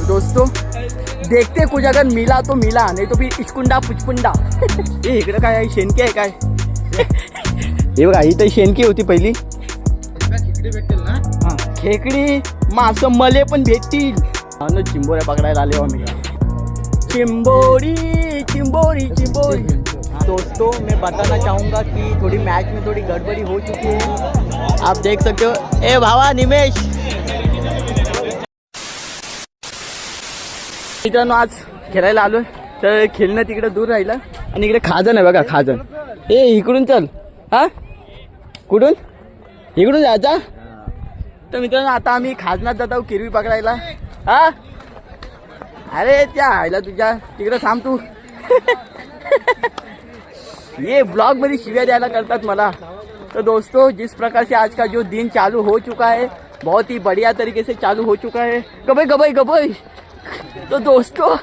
दोस्तों देखते कुछ अगर मिला तो मिला, नहीं तो फिर इचकुंडा पुचकुंडा। हे इकडे काय आहे, शेणकी आहे काय? हे बघा इथे शेणकी होती पहिली। खेकडी भेटेल ना? हा खेकडी मासं मले पण भेटतील। आणि चिंबोऱ्या पकडायला आले आम्ही। चिंबोरी चिंबोरी चिंबोरी। दोस्तों मैं बताना चाहूँगा कि थोड़ी मैच में थोड़ी गड़बड़ी हो चुकी है, आप देख सकते हो। ए भावा निमेश, मित्रांनो आज खेळायला आलोय, तर खेळणं तिकडे दूर राहिलं आणि इकडे खाजन आहे बघा, खाजन। ए इकडून चल। हा कुठून? इकडून जायचा। तर मित्रांनो आता आम्ही खाजनात जात आहोत किरवी पकडायला। हा अरे त्या आयला तुझ्या तिकडे थांब तू। ये ब्लॉग मध्ये शिव्या द्यायला करतात मला। तो दोस्तों जिस प्रकार से आज का जो दिन चालू हो चुका है, बहुत ही बढ़िया तरीके से चालू हो चुका है। गबई गबई गबई। तो दोस्तों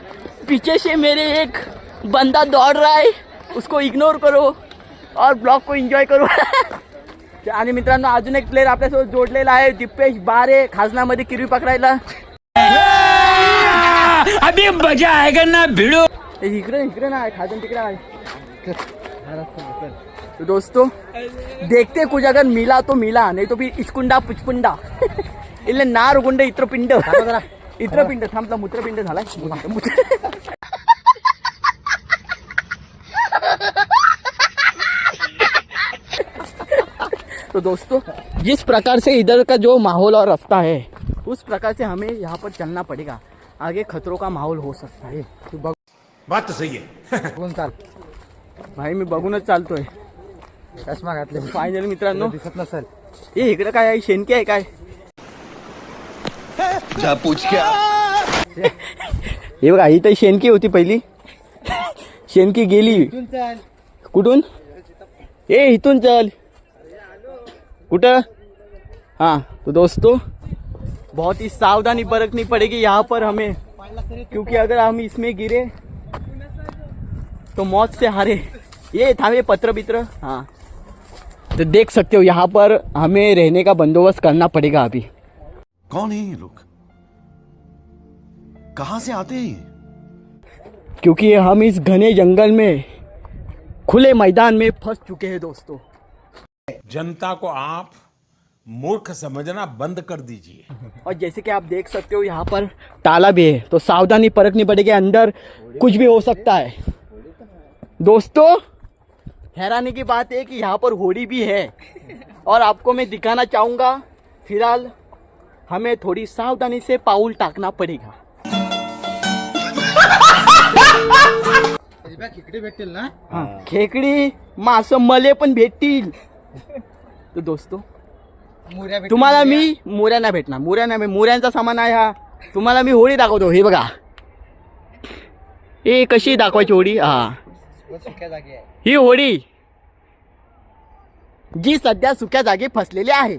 पीछे से मेरे एक बंदा दौड़ रहा है, उसको इग्नोर करो और ब्लॉग को एंजॉय करो। आणि मित्रांनो अजून एक प्लेयर आपल्यासोबत जोडलेला आहे, दिपेश बारे, खाजनामध्ये किरवी पकडायला। अभी मजा आएगा ना भिड़ो। इकडे इकडे ना खाजन तिकडे आहे। तो दोस्तों देखते कुछ अगर मिला तो मिला, नहीं तो फिर इचकुंडा पुचकुंडा। इल्ले नार गुंड इत्रपिंड इत्रपिंड थांबला, मूत्रपिंड झालाय। तो दोस्तों जिस प्रकार से इधर का जो माहौल और रास्ता है, उस प्रकार से हमें यहाँ पर चलना पड़ेगा। आगे खतरों का माहौल हो सकता है। बात तो सही है। कोण चाल भाई मी बघूनच चालतोय। चष्मा घातले फायनली मित्रांनो दिसत नसेल। हे इकडे काय आहे, शेणकी आहे काय? जा पूछ क्या? हे बघा इथे शेणकी होती पहिली, शेणकी गेली। चल कुठून? ए इथून चल। कुठं? हाँ तो दोस्तों बहुत ही सावधानी बरतनी पड़ेगी यहाँ पर हमें, क्योंकि अगर हम इसमें गिरे तो मौत से हारे। ये थामे पत्र बित्र। हाँ तो देख सकते हो यहाँ पर हमें रहने का बंदोबस्त करना पड़ेगा अभी। कौन है ये लोग? कहां से आते हैं ये? क्योंकि हम इस घने जंगल में खुले मैदान में फंस चुके हैं दोस्तों। जनता को आप मूर्ख समझना बंद कर दीजिए। और जैसे कि आप देख सकते हो यहाँ पर ताला भी है, तो सावधानी बरतनी पड़ेगी, अंदर कुछ भी हो सकता है। दोस्तों हैरानी की बात है कि यहाँ पर होड़ी भी है, और आपको मैं दिखाना चाहूँगा। फिलहाल हमें थोड़ी सावधानी से पाऊल टाकना पड़ेगा। खेकडी भेटेल ना? हाँ खेकडी मासं मले पण भेटतील। तो दोस्तों तुम्हाला मी मोऱ्या नाही भेटणार, मोऱ्या नाही, मोऱ्यांचा सामान आहे हा। तुम्हाला मी होडी दाखवतो। हे बघा हे कशी दाखवायची होडी। हा सुक्या जागी आहे ही होडी जी सध्या सुक्या जागी फसलेली आहे,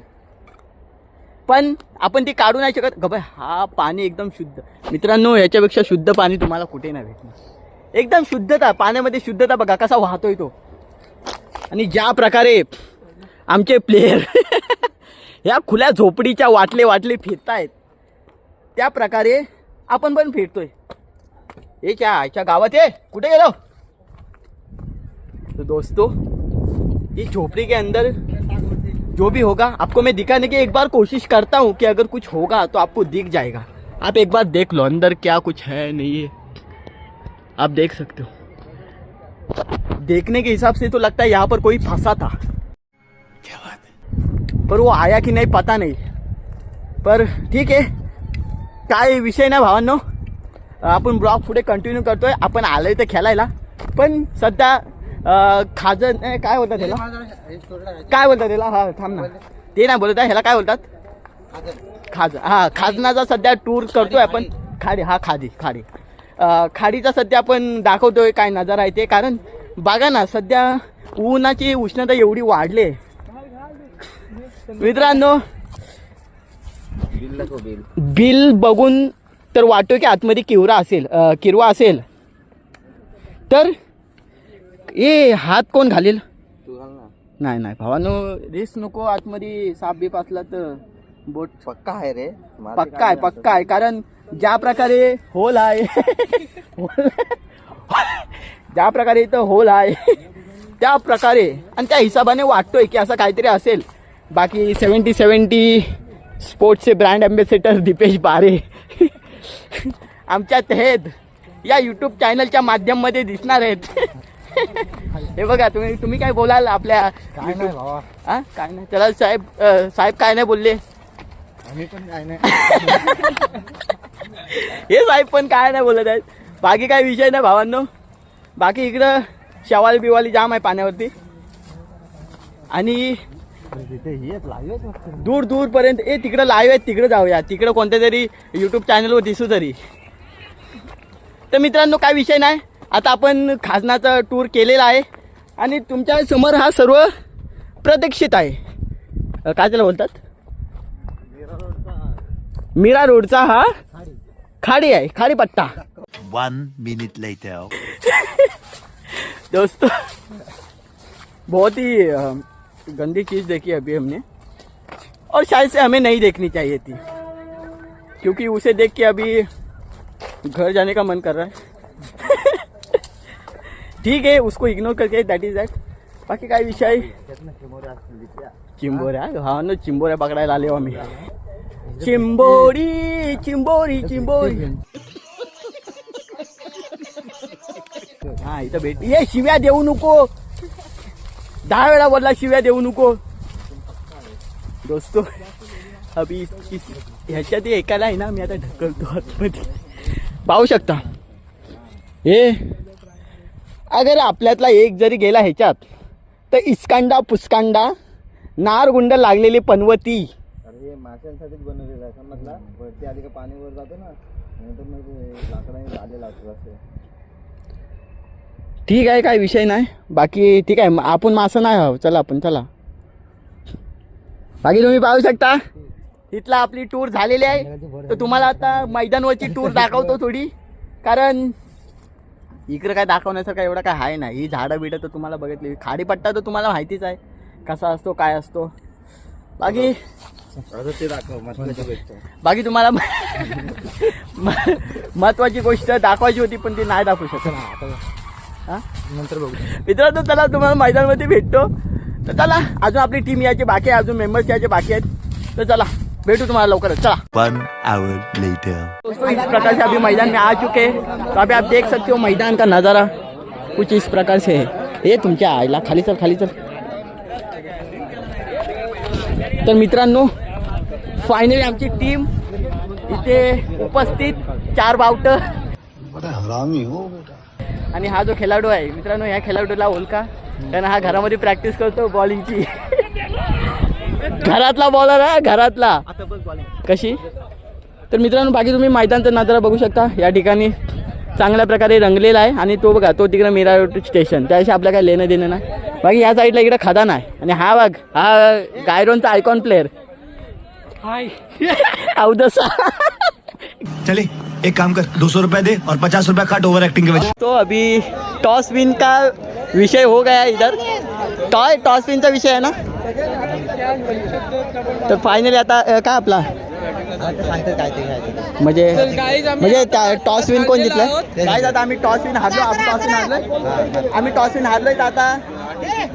पण आपण ती काढू नाही शकत। गबा हा पाणी एकदम शुद्ध मित्रांनो, याच्यापेक्षा शुद्ध पाणी तुम्हाला कुठे नाही भेटणार। एकदम शुद्धता पाण्यामध्ये, शुद्धता बघा कसा वाहतोय तो। आणि ज्या प्रकारे आमचे प्लेयर या खुल्या झोपडीच्या वाटले वाटले फिरतायत, त्या प्रकारे आपण पण फिरतोय। हे क्या गावात आहे, कुठे गेलो? तो दोस्तों इस झोपड़ी के अंदर जो भी होगा आपको मैं दिखाने की एक बार कोशिश करता हूँ, कि अगर कुछ होगा तो आपको दिख जाएगा। आप एक बार देख लो अंदर क्या कुछ है नहीं है, आप देख सकते हो। देखने के हिसाब से तो लगता है यहाँ पर कोई फंसा था। क्या बात है? पर वो आया कि नहीं पता नहीं, पर ठीक आहे, काय विषय नाही भावांनो। आपण ब्लॉग पुढे कंटिन्यू करतोय। आपण आलोय तर खेळायला, पण सध्या खाजन काय बोलतात त्याला, काय बोलतात त्याला? हा थांब ना, ते नाही बोलत आहे, ह्याला काय बोलतात? खाज। हा खाजनाचा सध्या टूर करतोय आपण। खाडी, हा खाडी खाडीचा सध्या आपण दाखवतोय काय नजारा आहे ते। कारण बघा ना सध्या उन्हाची उष्णता एवढी वाढली मित्रांनो। बिल बघून तर वाटतो की आतमध्ये किरवा असेल, तर ए हात कोण घालेल? नाही नाही भावानो, रिस्क नको। आतमध्ये साप बीप असला तर बोट पक्का आहे रे, पक्का आहे कारण ज्या प्रकारे होल आहे ज्या प्रकारे इथं होल आहे त्या प्रकारे आणि त्या हिशोबाने वाटतोय की असं काहीतरी असेल. बाकी 70 स्पोर्ट्सचे ब्रँड ॲम्बॅसेडर दीपेश बारे आमच्या तहेत या यूट्यूब चॅनलच्या माध्यमामध्ये दिसणार आहेत. हे बघा तुम्ही काय बोलाल आपल्या काय नाही भावा, हां काय नाही. चला साहेब काय नाही बोलले. आम्ही पण काय नाही. हे साहेब पण काय नाही बोलत आहेत. बाकी काय विषय नाही भावांनो. बाकी इकडं शवाल बिवाली जाम आहे पाण्यावरती आणि दूर दूरपर्यंत तिकडं लाईव्ह आहेत. तिकडं जाऊया, तिकडं कोणत्या तरी यूट्यूब चॅनलवर दिसू तरी. तर मित्रांनो काय विषय नाही. आता आपण खाजनाचा टूर केलेला आहे आणि तुमच्या समोर हा सर्व प्रदक्षित आहे. काय त्याला बोलतात, मीरा रोडचा हा खाडी आहे, खाडी पट्टा. 1 minute later. दोस्तों बहुत ही गंदी चीज़ देखी अभी हमने और शायद से हमें नहीं देखनी चाहिए थी, क्योंकि उसे देख के अभी घर जाने का मन कर रहा है. ठीक है, उसको इग्नोर करके दॅट इज दॅट. बाकी काय विषय, चिंबोऱ्या हा न चिंबोऱ्या पकडायला आले आम्ही. चिंबोरी चिंबोरी चिंबोरी हा इथं भेट. ये शिव्या देऊ नको, 10 वेळा बोलला शिव्या देऊ नको. दोस्तो अभी ह्याच्यात एकाला आहे ना मी आता ढकलतो आतमध्ये. पाहू शकता हे अगर आपल्यातला एक जरी गेला ह्याच्यात तर इस्कांडा पुस्कांडा नारगुंड लागलेली पनवती. अरे हे माशांसाठीच बनवलेलं आहे समजला. वरती आली का पाणी वर जातो ना, नंतर मग लाकडाने झाले लागतो असे. ठीक आहे, काय विषय नाही. बाकी ठीक आहे, आपण मासं नाही आहोत. चला आपण चला. बाकी तुम्ही पाहू शकता इथला आपली टूर झालेली आहे. तर तुम्हाला आता मैदानवरची टूर दाखवतो थोडी, कारण इकडं काय दाखवण्यासारखं एवढं काय आहे नाही. ही झाडं बिडं तर तुम्हाला बघितली, खाडीपट्टा तर तुम्हाला माहितीच आहे कसा असतो काय असतो. बाकी ते दाखव बाकी तुम्हाला महत्वाची गोष्ट दाखवायची होती पण ती नाही दाखवू शकत. हां नंतर बघू मित्रांनो, चला तुम्हाला मैदानामध्ये भेटतो. तर चला, अजून आपली टीम यायची बाकी आहे, अजून मेंबर्स यायचे बाकी आहेत. तर चला भेटू तुम्हाला लवकरच. चला. 1 hour later. दोस्तों इस प्रकार से अभी मैदान में आ चुके हैं. तो अभी आप देख सकते हो मैदान का नज़ारा कुछ इस प्रकार से है. ये तुमच्या आईला खाली चल खाली चल. तर मित्रांनो फायनली आमची टीम इथे उपस्थित, 4 बावटं. आणि हा जो खेळाडू आहे मित्रांनो, ह्या खेळाडूला ओळखा, कारण हा घरामध्ये प्रॅक्टिस करतो बॉलिंगची. घरातला बॉलर आहे, घरातला. कशी. तर मित्रांनो बाकी तुम्ही मैदानचा नजारा बघू शकता. या ठिकाणी चांगल्या प्रकारे रंगलेला आहे आणि तो बघा, तो तिकडे मीरा रोड स्टेशन, त्याशी आपल्या काय लेणं देणं नाही. बाकी या साईडला इकडे खदान आहे आणि हा बघ, हा गायरोनचा आयकॉन प्लेअर. हाय अवदसा. चले एक काम कर, 200 रुपया दे और 50 रुपया काट ओवर एक्टिंग के वजह. तो अभी टॉस विन का विषय हो गया इधर. टॉस विनचा विषय आहे ना. तर फायनली आता काय आपला सांगतात काय ते घ्यायचं. म्हणजे टॉस विन कोण जिंकलं काय. आता आम्ही टॉस विन हारलो, आम्ही टॉस विन हारलोय. तर आता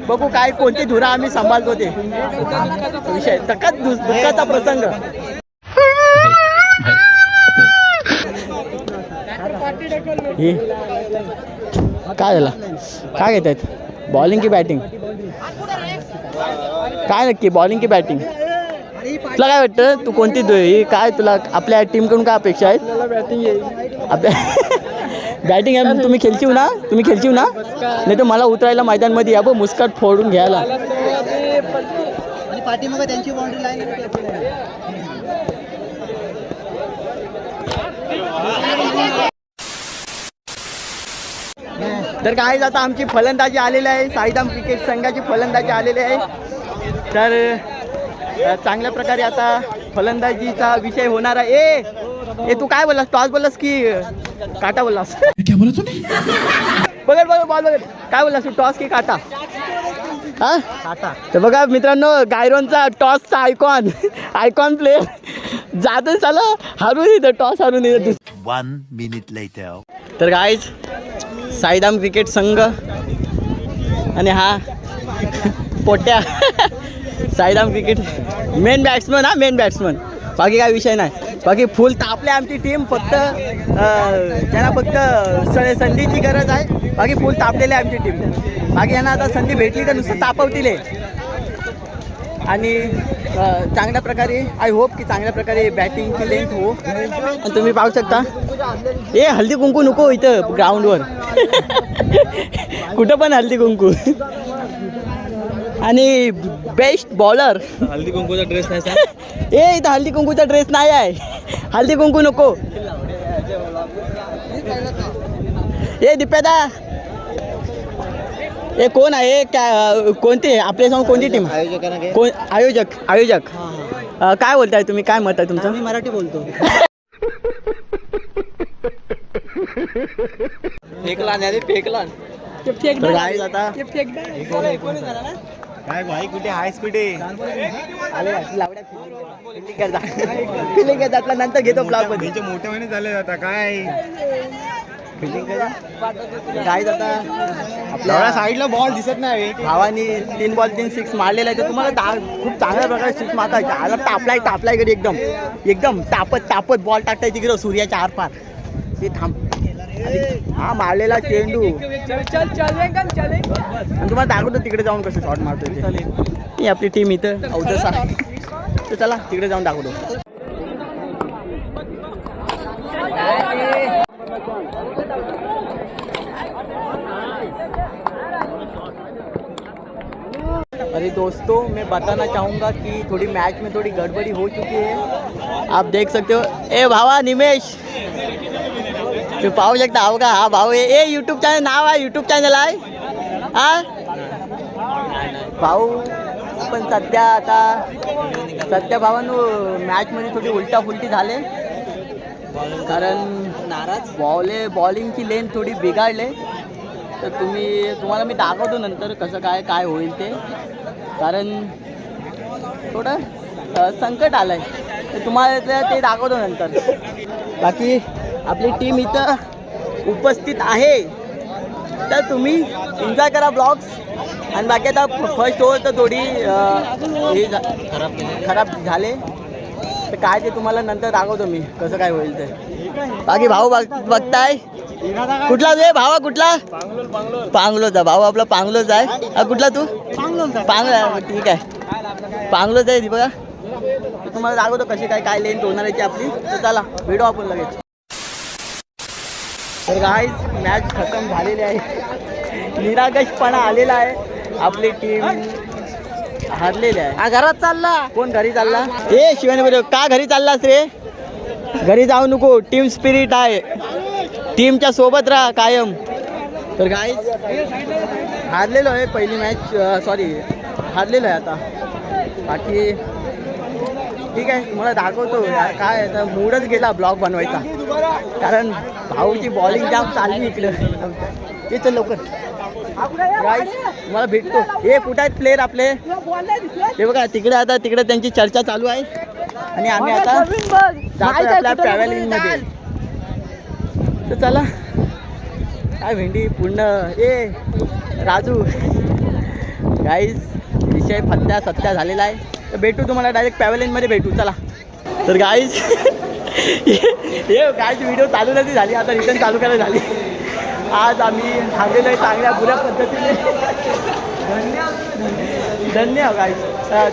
बघू काय कोणती धुरा आम्ही सांभाळतो ते विषय. दुःखाचा प्रसंग. हे काय झालं, काय घेत आहेत, बॉलिंग की बॅटिंग. काय नक्की बॉलिंग की बॅटिंग. तुला काय वाटतं, तू कोणती काय तुला आपल्या टीमकडून काय अपेक्षा आहेत. आपल्या बॅटिंग आहे. तुम्ही खेळचिव ना, नाही तर मला उतरायला मैदानमध्ये या बघ, मुस्काट फोडून घ्यायला. पाठीमागे त्यांची बाउंड्री लाईन. तर काय आता आमची फलंदाजी आलेली आहे, साईधाम क्रिकेट संघाची फलंदाजी आलेली आहे. तर चांगल्या प्रकारे आता फलंदाजीचा विषय होणार आहे. ए तू काय बोललास, टॉस बोललास की काटा बोललास. क्या बोला तूने. बघत बॉल बघत काय बोललास तू, टॉस की काटा. हा काटा. तर बघा मित्रांनो, गायरोनचा टॉसचा आयकॉन प्लेअर जातं चाला हारून येतं, टॉस हारून येतं. 1 minute later. तर गाईज साईदाम क्रिकेट संघ आणि हा पोट्या साईदाम क्रिकेट मेन बॅट्समन, हा मेन बॅट्समन. बाकी काय विषय नाही. बाकी फुल तापले आमची टीम. फक्त त्यांना फक्त संधीची गरज आहे. बाकी फुल तापलेली आहे आमची टीम. बाकी यांना आता संधी भेटली तर नुसतं तापवतील आणि चांगल्या प्रकारे आय होप की चांगल्या प्रकारे बॅटिंगची लेंथ हो. आणि तुम्ही पाहू शकता ए हल्दी कुंकू नको इथं ग्राउंडवर कुठं पण हल्दी कुंकू. आणि बेस्ट बॉलर हल्दी कुंकूचा ड्रेस नाही ए इथं हल्दी कुंकूचा ड्रेस नाही आहे. हल्दी कुंकू नको. ए दिप्यादा ए कोण आहे काय कोणती आपल्यासमोर कोणती टीम आयोजकांना कोण आयोजक काय बोलताय तुम्ही, काय मत आहे तुमचं? मी मराठी बोलतो. फेकला नाही फेकला तर guys आता काय भाई कुठे आहेस कुठे फिलिंग घेतात नंतर घेतो ब्लॉग मध्ये. मोठे महिने झाले आता काय काय आता आपल्या साईडला बॉल दिसत नाही. भावानी 3 बॉल 3 सिक्स मारलेला आहे. तर तुम्हाला खूप चांगल्या प्रकारे सिक्स मारता आला. तापलाय इकडे एकदम तापत बॉल टाकताय तिकडे सूर्याच्या आरपार. ते थांब हा मारलेला चेंडू आणि तुम्हाला दाखवतो तिकडे जाऊन कसं शॉट मारतो ते. आपली टीम इथं अवधसा तर चला तिकडे जाऊन दाखवतो. अरे दोस्तों मैं बताना चाहूँगा कि थोड़ी मैच में थोड़ी गड़बड़ी हो चुकी है. आप देख सकते हो. ए भावा निमेश तू पाहू शकता हो का हा भाऊ ए यूट्यूब चॅनल नाव आहे यूट्यूब चॅनल आहे हा भाऊ. पण सध्या भावांनो मॅचमध्ये थोडी उलटाफुलटी झाले कारण बॉलिंगची लेंथ थोडी बिघाडले. तर तुम्हाला मी दाखवतो नंतर कसं काय होईल ते. कारण थोडं संकट आलं आहे तर तुम्हाला ते दाखवतो नंतर. बाकी आपली टीम इथं उपस्थित आहे तर तुम्ही एन्जॉय करा ब्लॉग्स. आणि बाकी आता फर्स्ट ओव्हर तर थोडी खराब झाले तर काय ते तुम्हाला नंतर दाखवतो मी कसं काय होईल ते. बाकी भाऊ बघताय कुठला तू भावा कुठला पांगलोचा भाऊ आपला पांगलोच आहे. कुठला तू पांगला ठीक आहे पांगलोच आहे बघा. तर तुम्हाला दाखवतो कशी काय लेंथ होणार आहे आपली. तर चला भेटू आपण लगेच. तर गाईज मॅच खतम झालेली आहे. निरागसपणा आलेला आहे. आपली टीम हारलेली आहे. हा घरात चालला कोण घरी चालला ए शिवानी बरोबर का घरी चाललास रे. घरी जाऊ नको. टीम स्पिरिट आहे. टीमच्या सोबत राहा कायम. तर गाईज हारलेलो आहे पहिली मॅच हारलेलो आहे आता. बाकी ठीक आहे तुम्हाला दाखवतो काय आता मूडच गेला ब्लॉग बनवायचा कारण भाऊची बॉलिंग जाम चालली इकडं. ते चल लवकर गाईज तुम्हाला भेटतो. हे कुठं आहेत प्लेयर आपले ते बघा तिकडे त्यांची चर्चा चालू आहे. आणि आम्ही आता जातोय आपल्या पॅव्हॅलियनमध्ये. तर चला काय भेंडी पूर्ण ए राजू गाईज विषय सत्या झालेला आहे. तर भेटू तुम्हाला डायरेक्ट पॅव्हलियनमध्ये भेटू चला. तर गाईज हे गाईज व्हिडिओ चालू नाही झाली आता रिटर्न चालू करायला झाली. आज आम्ही थांबलेलो आहे चांगल्या बुऱ्या पद्धतीने. धन्य गाईज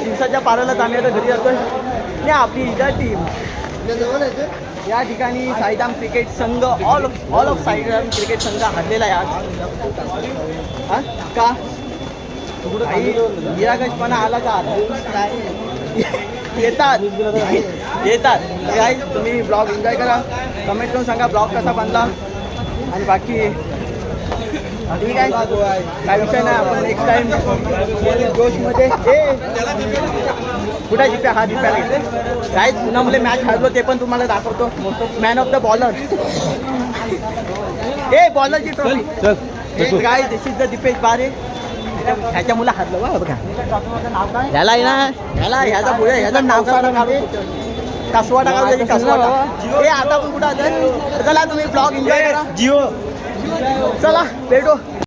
दिवसाच्या पारालाच आम्ही आता घरी जातोय. नाही आपली इथं टीम या ठिकाणी साईदाम क्रिकेट संघ ऑल ऑफ साईदाम क्रिकेट संघ हरलेला आहे आज. हां का निरागसपणा आला का येतात काय तुम्ही ब्लॉग एन्जॉय करा. कमेंट करून सांगा ब्लॉग कसा बनला. आणि बाकी ठीक आहे काय विषय नाही. आपण नेक्स्ट टाइम जोशमध्ये कुठे जिप्या हा जिप्या नाही काय पुन्हा मुले मॅच हरलो ते पण तुम्हाला दाखवतो. मॅन ऑफ द बॉलर बॉलरची ट्रॉफी काय दिस इज द दीपेश बारे. ह्याच्या मुलं हरलं बघा ह्याला आहे ना ह्याचा पुढे ह्याचं नाव काढून कसवा टाका कसवा. ए आता आपण कुठं आलोय? चला तुम्ही ब्लॉग एन्जॉय करा. चला भेटू.